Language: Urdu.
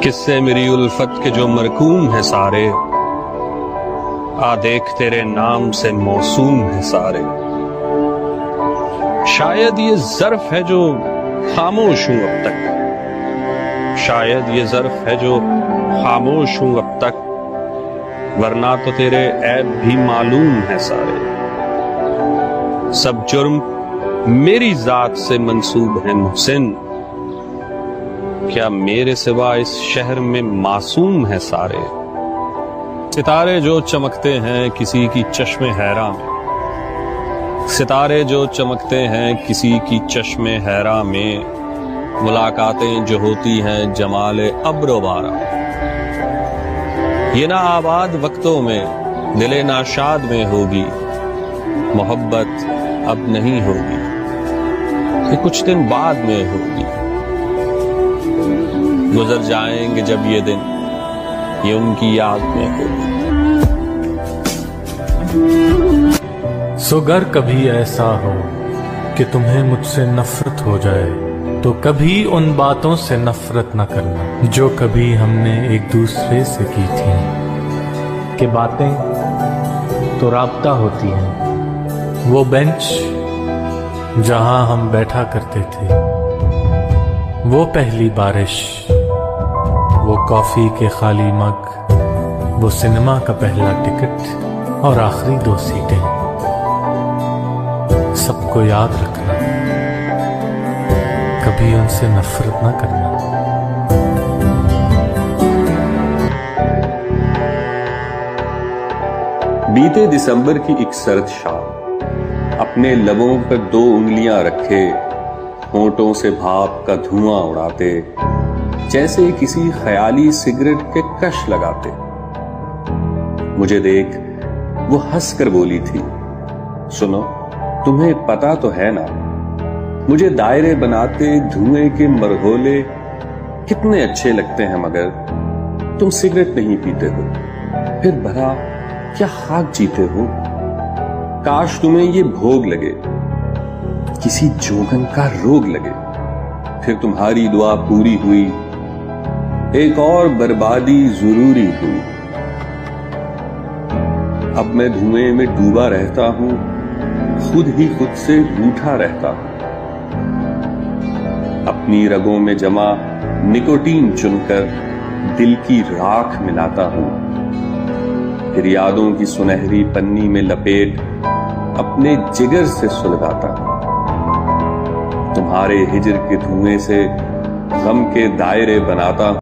قصے میری الفت کے جو مرکوم ہیں سارے، آ دیکھ تیرے نام سے موسوم ہیں سارے۔ شاید یہ ظرف ہے جو خاموش ہوں اب تک، شاید یہ ظرف ہے جو خاموش ہوں اب تک، ورنہ تو تیرے عیب بھی معلوم ہیں سارے۔ سب جرم میری ذات سے منسوب ہیں محسن، کیا میرے سوا اس شہر میں معصوم ہیں سارے۔ ستارے جو چمکتے ہیں کسی کی چشم حیراں میں، ستارے جو چمکتے ہیں کسی کی چشم حیراں میں، ملاقاتیں جو ہوتی ہیں جمال ابر و بارہ۔ یہ نا آباد وقتوں میں دل ناشاد میں ہوگی، محبت اب نہیں ہوگی، یہ کچھ دن بعد میں ہوگی۔ گزر جائیں گے جب یہ دن، یہ ان کی یاد میں ہوگی۔ سو گر کبھی ایسا ہو کہ تمہیں مجھ سے نفرت ہو جائے، تو کبھی ان باتوں سے نفرت نہ کرنا جو کبھی ہم نے ایک دوسرے سے کی تھیں، کہ باتیں تو رابطہ ہوتی ہیں۔ وہ بینچ جہاں ہم بیٹھا کرتے تھے، وہ پہلی بارش، وہ کافی کے خالی مگ، وہ سنیما کا پہلا ٹکٹ اور آخری 2 سیٹیں، سب کو یاد رکھنا، کبھی ان سے نفرت نہ کرنا۔ بیتے دسمبر کی ایک سرد شام، اپنے لبوں پر 2 انگلیاں رکھے، ہونٹوں سے بھاپ کا دھواں اڑاتے، جیسے کسی خیالی سگریٹ کے کش لگاتے۔ مجھے دیکھ وہ ہنس کر بولی تھی، سنو تمہیں پتا تو ہے نا، مجھے دائرے بناتے دھوئیں کے مرغولے کتنے اچھے لگتے ہیں، مگر تم سگریٹ نہیں پیتے ہو، پھر بھلا کیا خاک جیتے ہو؟ کاش تمہیں یہ بھوگ لگے، کسی جوگن کا روگ لگے، پھر تمہاری دعا پوری ہوئی، ایک اور بربادی ضروری ہوئی۔ اب میں دھوئیں میں ڈوبا رہتا ہوں، خود ہی خود سے روٹھا رہتا ہوں، اپنی رگوں میں جمع نکوٹین چن کر دل کی راکھ ملاتا ہوں، پھر یادوں کی سنہری پنی میں لپیٹ اپنے جگر سے سلگاتا ہوں، تمہارے ہجر کے دھوئیں سے غم کے دائرے بناتا ہوں۔